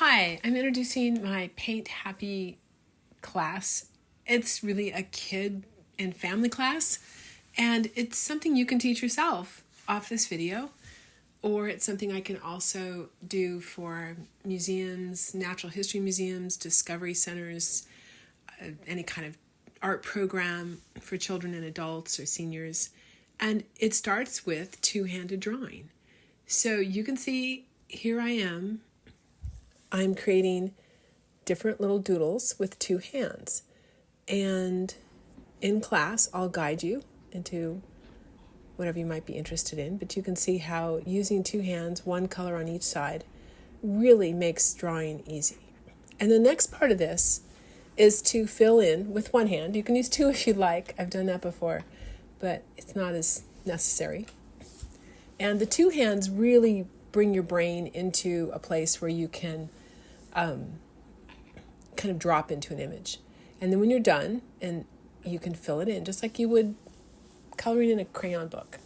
Hi, I'm introducing my Paint Happy class. It's really a kid and family class, and it's something you can teach yourself off this video, or it's something I can also do for museums, natural history museums, discovery centers, any kind of art program for children and adults or seniors. And it starts with two-handed drawing. So you can see here I'm creating different little doodles with two hands. And in class, I'll guide you into whatever you might be interested in. But you can see how using two hands, one color on each side, really makes drawing easy. And the next part of this is to fill in with one hand. You can use two if you'd like. I've done that before, but it's not as necessary. And the two hands really bring your brain into a place where you can kind of drop into an image. And then when you're done, and you can fill it in just like you would coloring in a crayon book.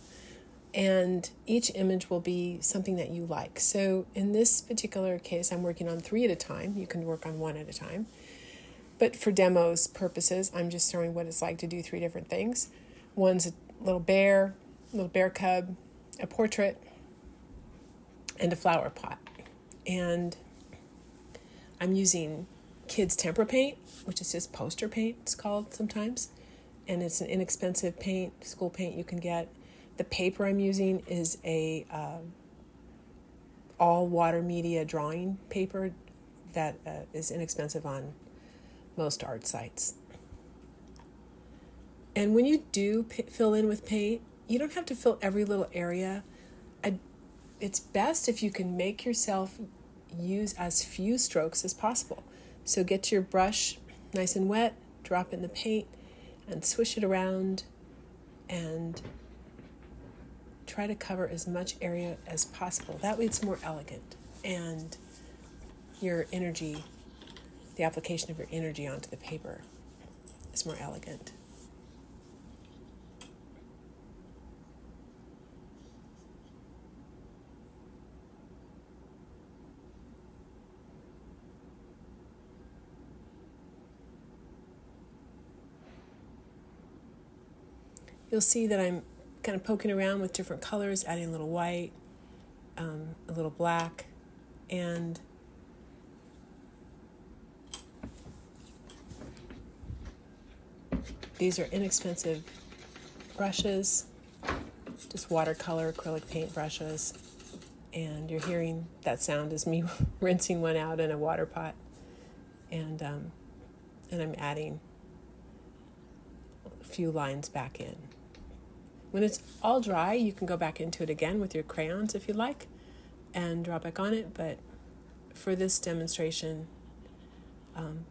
And each image will be something that you like. So in this particular case, I'm working on 3 at a time. You can work on 1 at a time. But for demos purposes, I'm just showing what it's like to do 3 different things. One's a little bear cub, a portrait, and a flower pot. And I'm using kids' tempera paint, which is just poster paint, it's called sometimes. And it's an inexpensive paint, school paint you can get. The paper I'm using is a all water media drawing paper that is inexpensive on most art sites. And when you do fill in with paint, you don't have to fill every little area. It's best if you can make yourself use as few strokes as possible. So get your brush nice and wet, drop in the paint, and swish it around, and try to cover as much area as possible. That way it's more elegant, and your energy, the application of your energy onto the paper is more elegant. You'll see that I'm kind of poking around with different colors, adding a little white, a little black, and these are inexpensive brushes, just watercolor acrylic paint brushes, and you're hearing that sound is me rinsing one out in a water pot, and I'm adding a few lines back in. When it's all dry, you can go back into it again with your crayons if you like and draw back on it. But for this demonstration,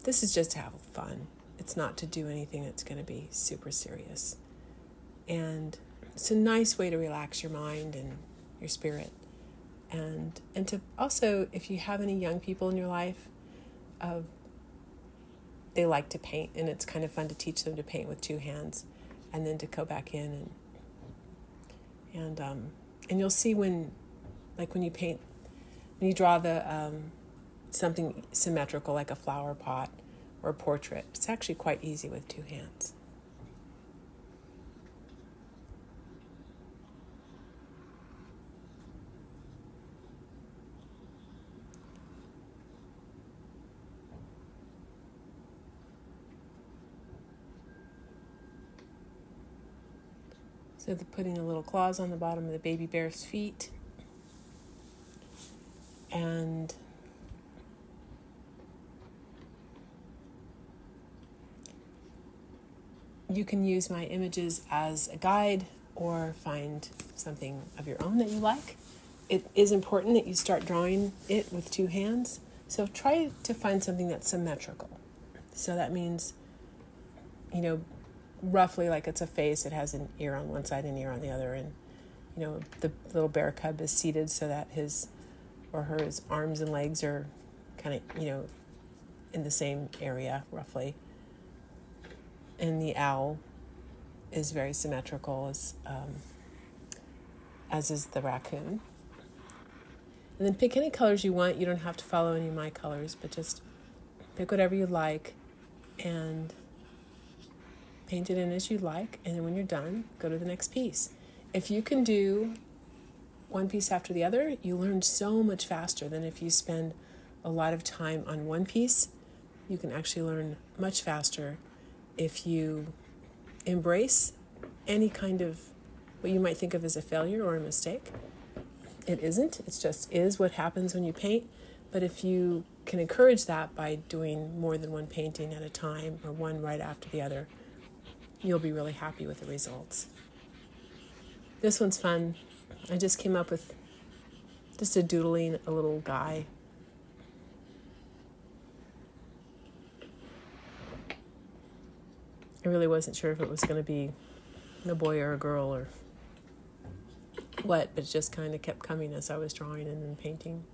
this is just to have fun. It's not to do anything that's going to be super serious. And it's a nice way to relax your mind and your spirit. And to also, if you have any young people in your life, they like to paint, and it's kind of fun to teach them to paint with 2 hands, and then to go back in and you'll see when you draw the something symmetrical like a flower pot or a portrait, it's actually quite easy with 2 hands. So they're putting the little claws on the bottom of the baby bear's feet. And you can use my images as a guide or find something of your own that you like. It is important that you start drawing it with 2 hands. So try to find something that's symmetrical. So that means, roughly like it's a face. It has an ear on one side and an ear on the other, and the little bear cub is seated so that his or her arms and legs are kind of in the same area roughly. And the owl is very symmetrical, as is the raccoon. And then pick any colors you want. You don't have to follow any of my colors, but just pick whatever you like and paint it in as you like. And then when you're done, go to the next piece. If you can do one piece after the other, you learn so much faster than if you spend a lot of time on one piece. You can actually learn much faster if you embrace any kind of what you might think of as a failure or a mistake. It isn't. It just is what happens when you paint. But if you can encourage that by doing more than one painting at a time or one right after the other, you'll be really happy with the results. This one's fun. I just came up with just a doodling a little guy. I really wasn't sure if it was going to be a boy or a girl or what, but it just kind of kept coming as I was drawing and then painting.